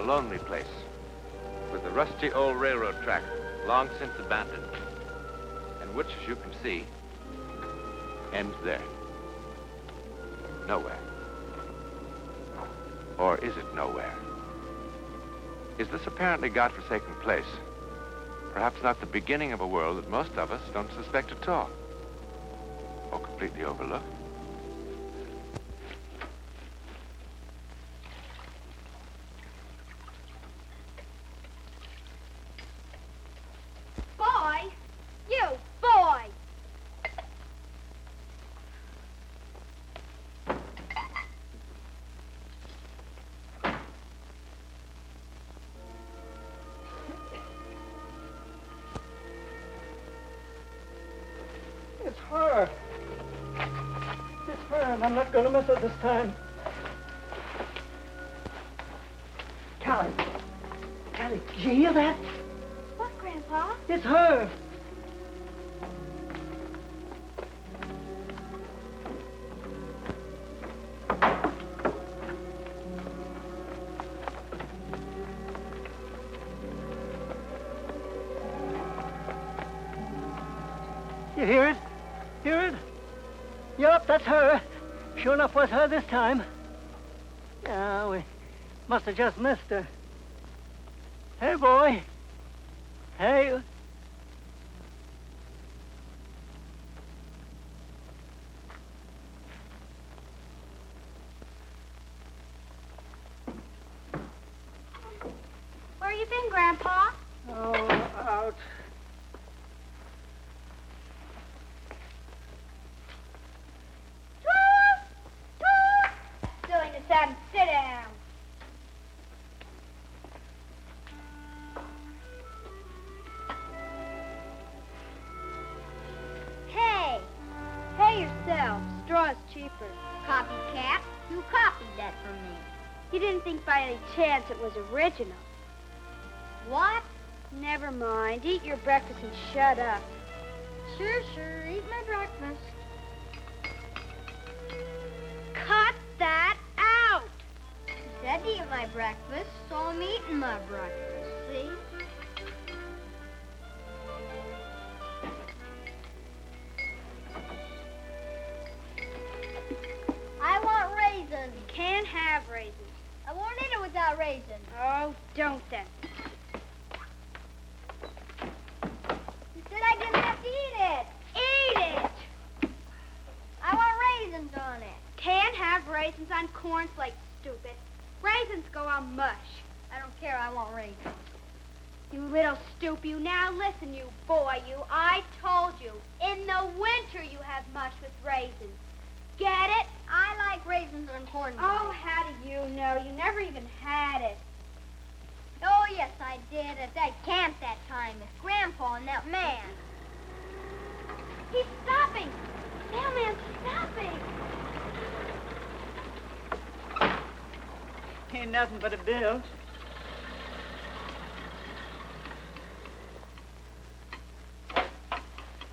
lonely place with a rusty old railroad track long since abandoned, and which, as you can see, ends there. Nowhere. Or is it nowhere? Is this apparently godforsaken place perhaps not the beginning of a world that most of us don't suspect at all, or completely overlook? Boy! You, boy! It's her. It's her, and I'm not going to miss her this time. Callie. Callie, did you hear that? What, Grandpa? It's her. You hear it? Hear it? Yup, that's her. Sure enough was her this time. Yeah, we must have just missed her. Hey, boy. Hey. Where you been, Grandpa? Oh, out. Silliness, Adam, sit down. Hey, pay yourself. Straw's cheaper. Copycat, you copied that from me. You didn't think by any chance it was original. What? Never mind. Eat your breakfast and shut up. Sure, sure. Eat my breakfast. Cut that out! You said to eat my breakfast, so I'm eating my breakfast, see? I want raisins. You can't have raisins. I won't eat it without raisins. Oh, don't then. You said I didn't have to eat it. Eat it! I want raisins on it. Can't have raisins on cornflakes, stupid. Raisins go on mush. I don't care, I want raisins. You little stoop, you. Now listen, you boy, you. I told you, in the winter you have mush with raisins. Get it? I like raisins on cornflakes. Oh, how do you know? You never even had it. Oh, yes, I did. At that camp that time with Grandpa and that man. He's stopping. Mailman's stopping. Ain't nothing but a bill.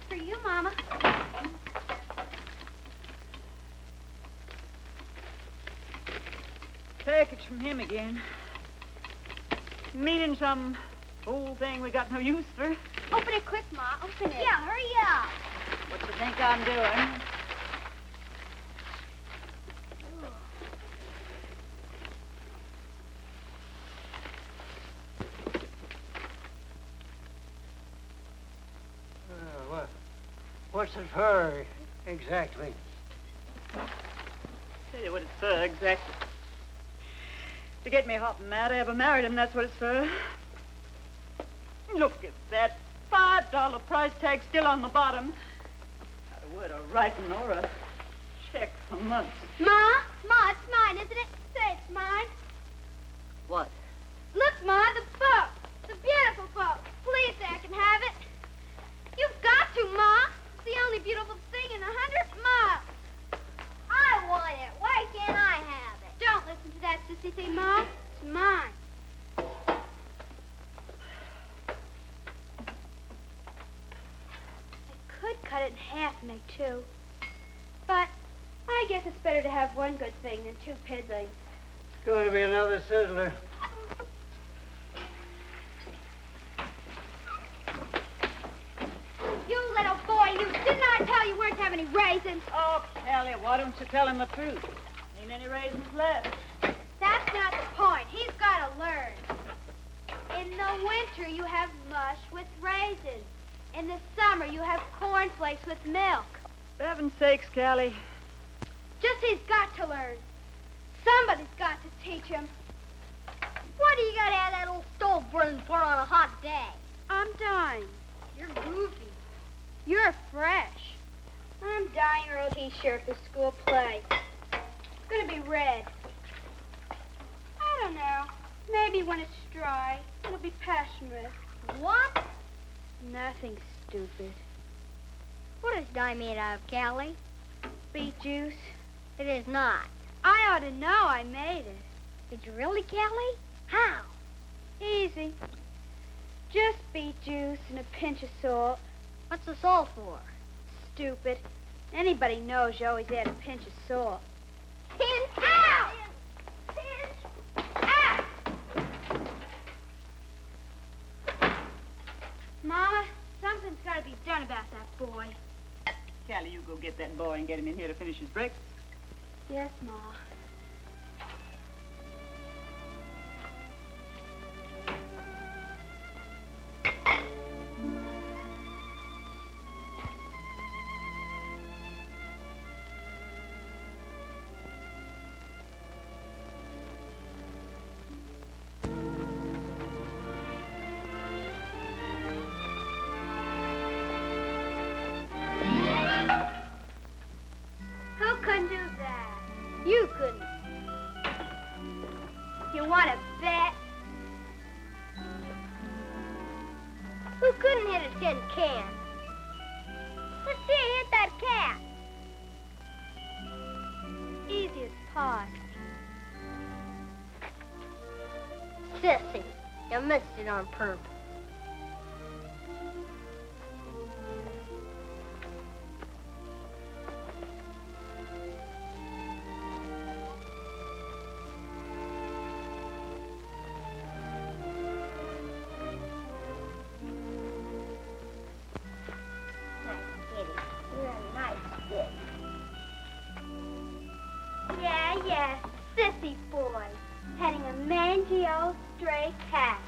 For you, Mama. Package from him again. Meaning some old thing we got no use for. Open it quick, Ma. Open it. Yeah, hurry up. What you think I'm doing? What's it for, exactly? Tell you what it's for, exactly. To get me hot and mad, I ever married him, that's what it's for. Look at that $5 price tag still on the bottom. Not a word of writing or a check for months. Ma, it's mine, isn't it? Say it's mine. What? Look, Ma, the book. The beautiful book. Please say I can have it. You've got to, Ma. It's the only beautiful thing in 100 miles. I want it. Why can't I have it? Don't listen to that sissy thing, Ma. It's mine. I could cut it in half and make two. But I guess it's better to have one good thing than two piddlings. It's going to be another sizzler. any raisins. Oh, Callie, why don't you tell him the truth? Ain't any raisins left. That's not the point. He's got to learn. In the winter, you have mush with raisins. In the summer, you have cornflakes with milk. For heaven's sakes, Callie. Just he's got to learn. Somebody's got to teach him. Why do you got to have that old stove burning for on a hot day? I'm dying. You're goofy. You're fresh. I'm dyeing your old T-shirt for school play. It's gonna be red. I don't know. Maybe when it's dry, it'll be passionate. What? Nothing, stupid. What is dye made out of, Callie? Beet juice. It is not. I ought to know. I made it. Did you really, Callie? How? Easy. Just beet juice and a pinch of salt. What's the salt for? Stupid. Anybody knows you always add a pinch of salt. Pinch out! Pinch out! Mama, something's got to be done about that boy. Callie, you go get that boy and get him in here to finish his breakfast. Yes, Ma. Who couldn't do that? You couldn't. You want to bet? Who couldn't hit a tin can? Let's see, hit that cat. Easy as pie. Sissy, you missed it on purpose. Yeah, sissy boy, petting a mangy old stray cat.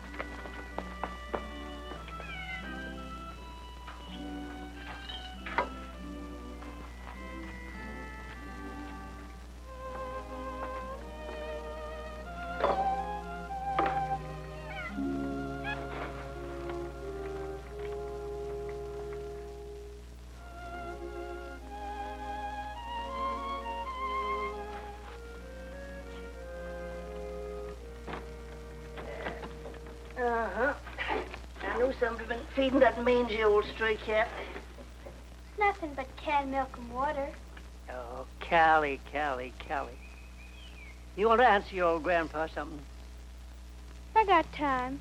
Uh-huh. I knew somebody been feeding that mangy old stray cat. Nothing but canned milk and water. Oh, Callie. You want to answer your old grandpa something? I got time.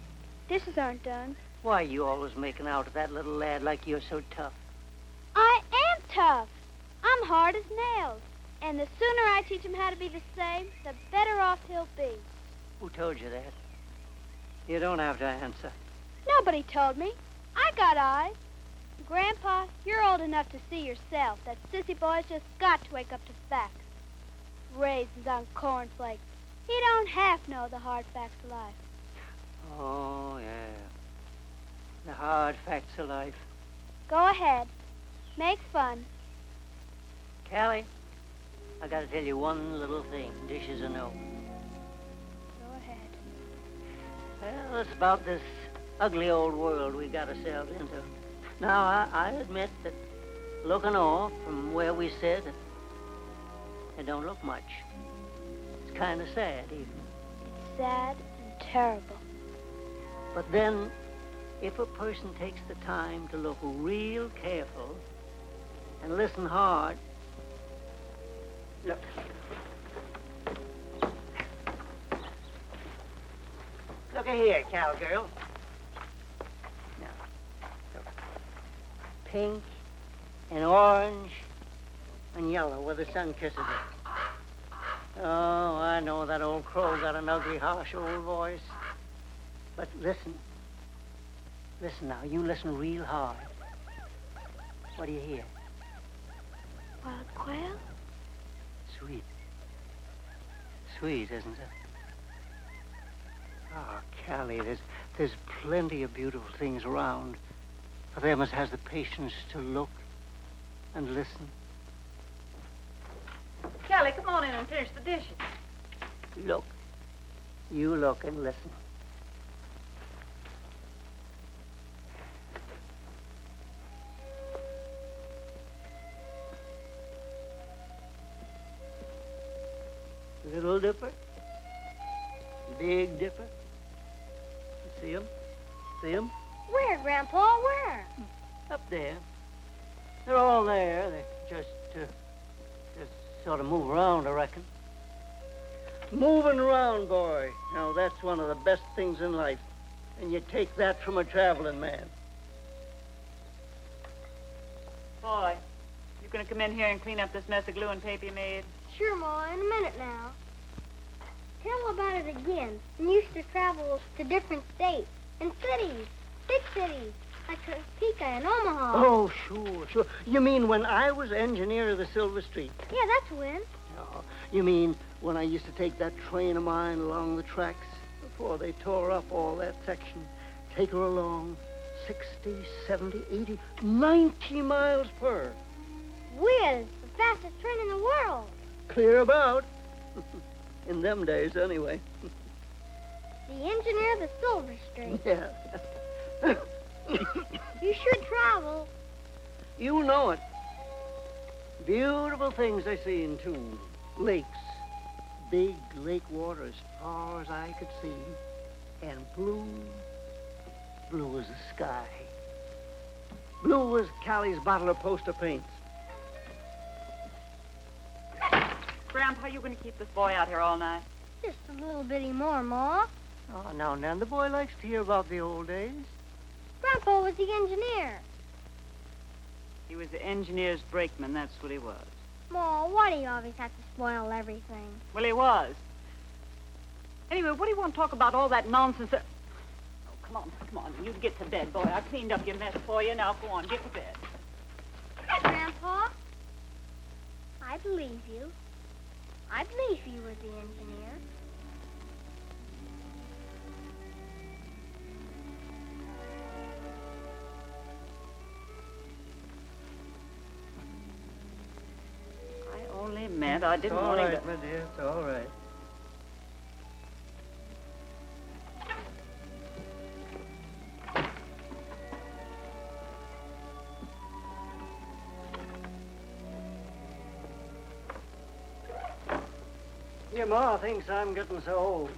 Dishes aren't done. Why you always making out with that little lad like you're so tough? I am tough. I'm hard as nails. And the sooner I teach him how to be the same, the better off he'll be. Who told you that? You don't have to answer. Nobody told me. I got eyes. Grandpa, you're old enough to see yourself that sissy boys just got to wake up to facts. Raisins on cornflakes. He don't half know the hard facts of life. Oh, yeah. The hard facts of life. Go ahead. Make fun. Callie, I gotta tell you one little thing. Dishes or no. Go ahead. Well, it's about this ugly old world we got ourselves into. Now, I admit that looking off from where we sit, it don't look much. It's kind of sad, even. It's sad and terrible. But then, if a person takes the time to look real careful and listen hard, look. Look here, cowgirl. Now, look. Pink and orange and yellow where the sun kisses it. Oh, I know that old crow got an ugly, harsh old voice. But listen. Listen now, you listen real hard. What do you hear? Wild quail? Sweet. Sweet, isn't it? Oh, Callie, there's plenty of beautiful things around for them as has the patience to look and listen. Kelly, come on in and finish the dishes. Look. You look and listen. Little Dipper. Big Dipper. See him? See him? Where, Grandpa? Where? Up there. They're all there. They just sort of move around, I reckon. Moving around, boy. Now, that's one of the best things in life. And you take that from a traveling man. Boy, you gonna come in here and clean up this mess of glue and paper you made? Sure, Ma, in a minute now. Tell about it again. And used to travel to different states and cities, big cities, like Topeka and Omaha. Oh, sure. You mean when I was engineer of the Silver Street? Yeah, that's when. Oh, you mean when I used to take that train of mine along the tracks before they tore up all that section, take her along 60, 70, 80, 90 miles per hour. Whiz, the fastest train in the world. Clear about. In them days, anyway. The engineer of the Silver Street. Yeah. You should travel. You know it. Beautiful things I seen, too. Lakes. Big lake water as far as I could see. And blue. Blue as the sky. Blue as Callie's bottle of poster paints. Grandpa, you gonna keep this boy out here all night? Just a little bitty more, Ma. Oh, now and then the boy likes to hear about the old days. Grandpa was the engineer. He was the engineer's brakeman, that's what he was. Ma, why do you always have to spoil everything? Well, he was. Anyway, what do you want to talk about all that nonsense? Oh, come on. You get to bed, boy. I cleaned up your mess for you. Now, go on, get to bed. Grandpa, I believe you. I believe you were the engineer. I only meant I didn't want him to... It's all right, my dear. It's all right. Your ma thinks I'm getting so old.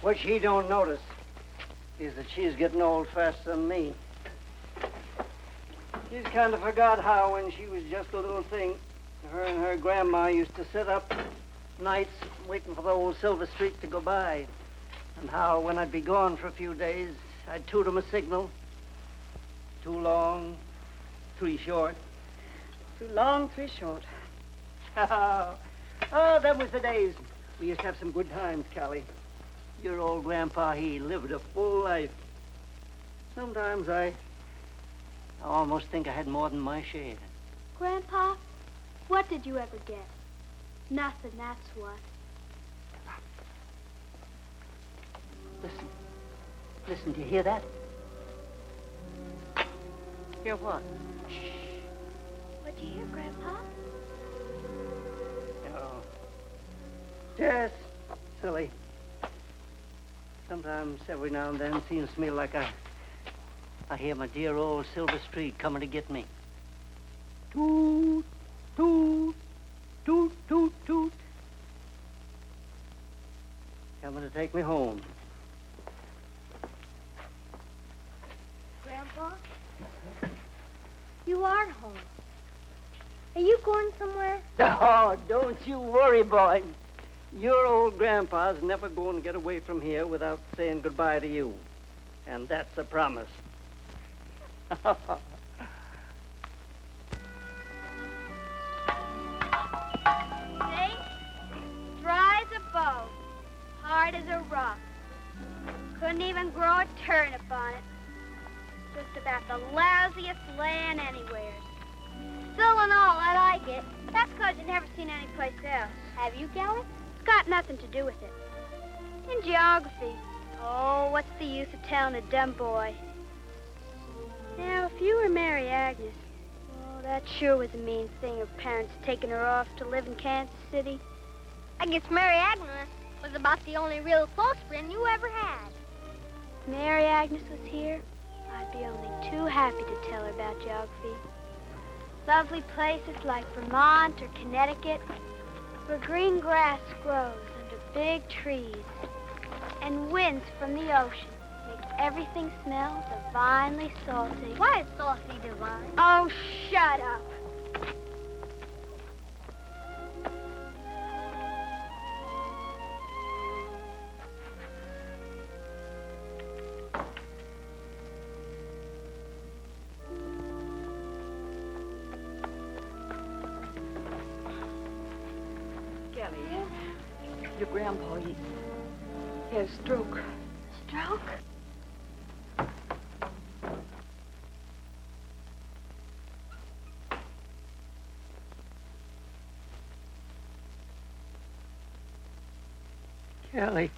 What she don't notice is that she's getting old faster than me. She's kind of forgot how when she was just a little thing, her and her grandma used to sit up nights waiting for the old Silver Street to go by. And how when I'd be gone for a few days, I'd toot 'em a signal. Too long, 3 short. Too long, 3 short. Oh, them was the days. We used to have some good times, Callie. Your old grandpa, he lived a full life. Sometimes I almost think I had more than my share. Grandpa, what did you ever get? Nothing, that's what. Listen, do you hear that? Hear what? What'd you hear, Grandpa? Oh. Yes, silly. Sometimes, every now and then, it seems to me like I hear my dear old Silver Street coming to get me. Toot, toot, toot, toot, toot. Coming to take me home. Grandpa, you are home. Are you going somewhere? Oh, don't you worry, boy. Your old grandpa's never going to get away from here without saying goodbye to you. And that's a promise. See? Dry as a bone, hard as a rock. Couldn't even grow a turnip on it. Just about about the lousiest land anywhere. Still and all, I like it. That's 'cause you've never seen any place else. Have you, Kelly? It's got nothing to do with it. In geography. Oh, what's the use of telling a dumb boy? Now, if you were Mary Agnes, oh, that sure was a mean thing of parents taking her off to live in Kansas City. I guess Mary Agnes was about the only real close friend you ever had. If Mary Agnes was here, I'd be only too happy to tell her about geography. Lovely places like Vermont or Connecticut, where green grass grows under big trees, and winds from the ocean make everything smell divinely salty. Why is salty divine? Oh, shut up. Kelly, your grandpa, he has a stroke. Stroke? Kelly.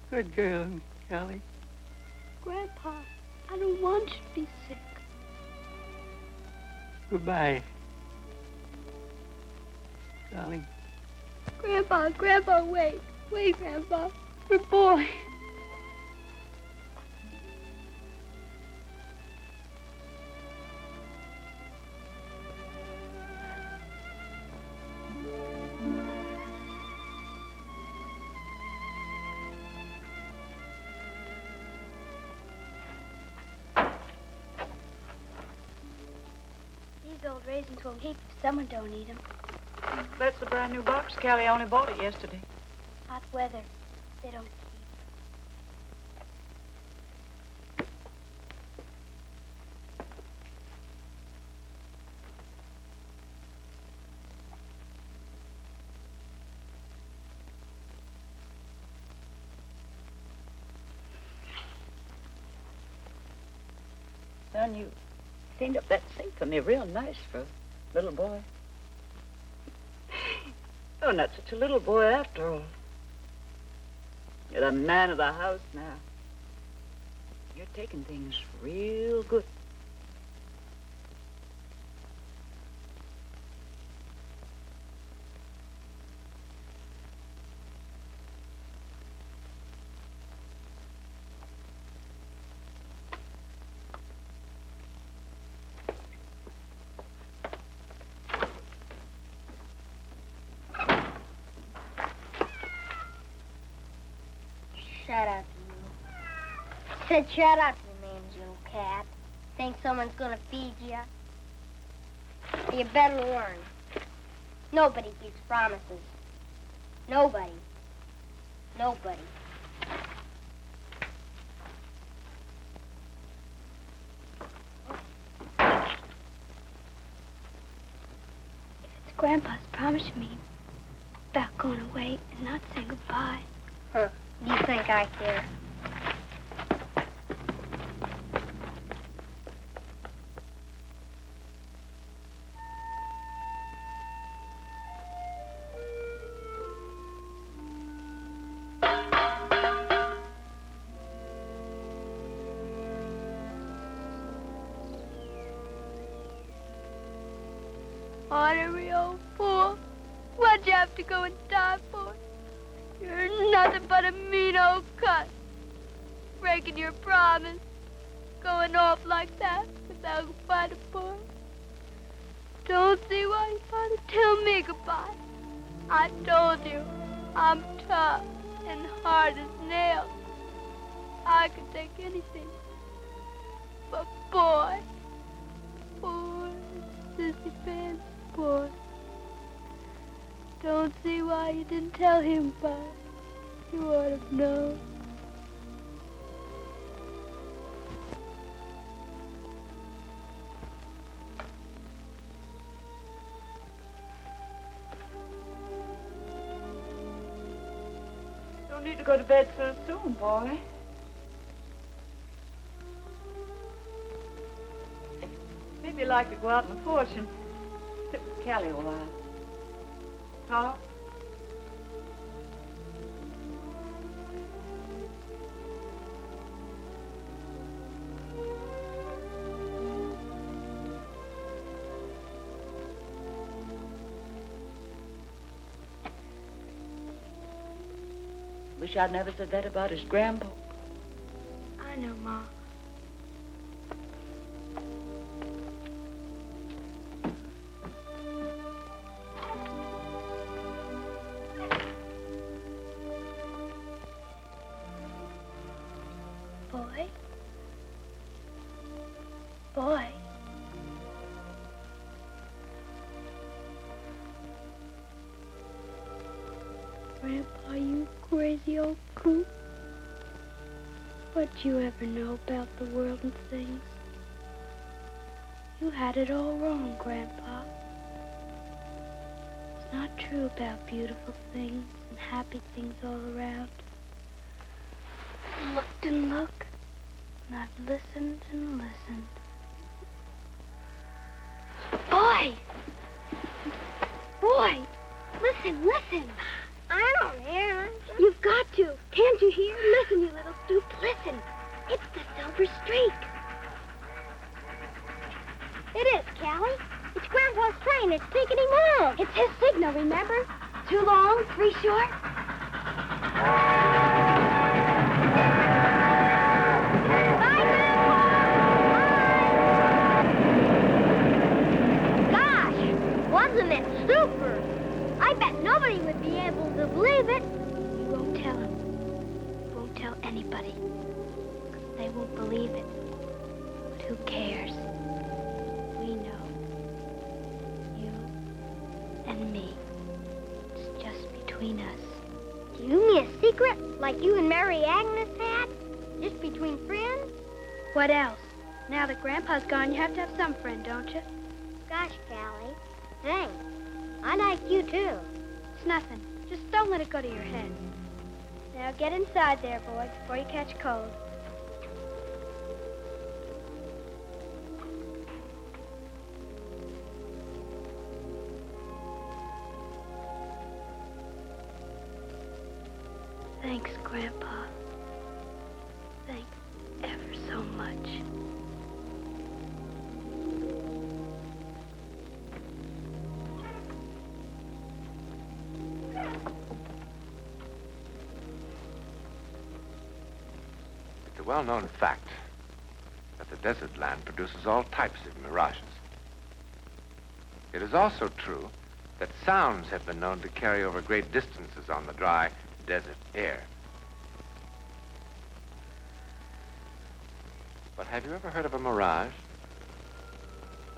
Good girl, Kelly. Grandpa, I don't want you to be sick. Goodbye, darling. Grandpa, wait. Wait, Grandpa. We're boys. These old raisins won't keep if someone don't eat them. That's the brand new box. Kelly only bought it yesterday. Hot weather. They don't keep. Son, you cleaned up that sink for me real nice for a little boy. You're not such a little boy after all. You're the man of the house now. You're taking things real good. Shut up, you. Said shut up, you mangy little cat. Think someone's gonna feed you? You better learn. Nobody keeps promises. Nobody. Nobody. It's Grandpa's promise to me about going away and not saying goodbye. Huh. Do you think I care? Honorary old fool. What'd you have to go and die for? You're nothing but a mean old cuss. Breaking your promise. Going off like that without goodbye to boy. Don't see why you thought to tell me goodbye. I told you, I'm tough and hard as nails. I could take anything. But boy, poor sissy pants boy. Don't see why you didn't tell him about it. You ought to have known. Don't need to go to bed so soon, boy. feel like to go out on the porch and sit with Callie a while. Talk? Wish I'd never said that about his grandpa. I know, Ma. Boy? Boy? Grandpa, you crazy old coot. What'd you ever know about the world and things? You had it all wrong, Grandpa. It's not true about beautiful things and happy things all around. I've looked and looked, and I've listened and listened. Boy! Boy! Listen, listen! I don't hear. You've got to. Can't you hear? Listen, you little stoop. Listen. It's the silver streak. It is, Callie. It's Grandpa's train. It's taking him home. It's his signal, remember? 2 long, 3 short. Bye, Grandpa. Bye. Gosh, wasn't it super? I bet nobody would be able to believe it. You won't tell him. You won't tell anybody. They won't believe it. But who cares? We know. You and me. It's just between us. Do you mean a secret like you and Mary Agnes had? Just between friends? What else? Now that Grandpa's gone, you have to have some friend, don't you? Gosh, Callie. Thanks. I like you, too. It's nothing. Just don't let it go to your head. Now get inside there, boy, before you catch cold. Thanks, Grandpa. Thanks ever so much. It's a well-known fact that the desert land produces all types of mirages. It is also true that sounds have been known to carry over great distances on the dry desert air. But have you ever heard of a mirage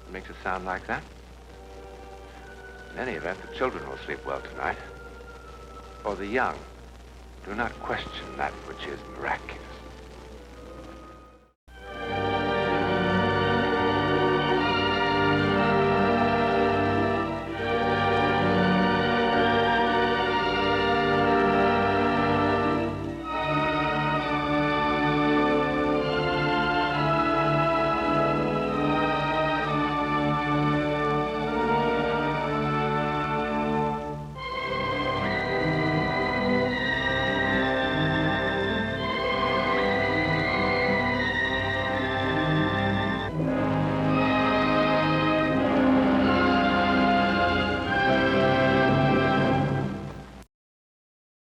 that makes a sound like that? In any event, the children will sleep well tonight. For the young, do not question that which is miraculous.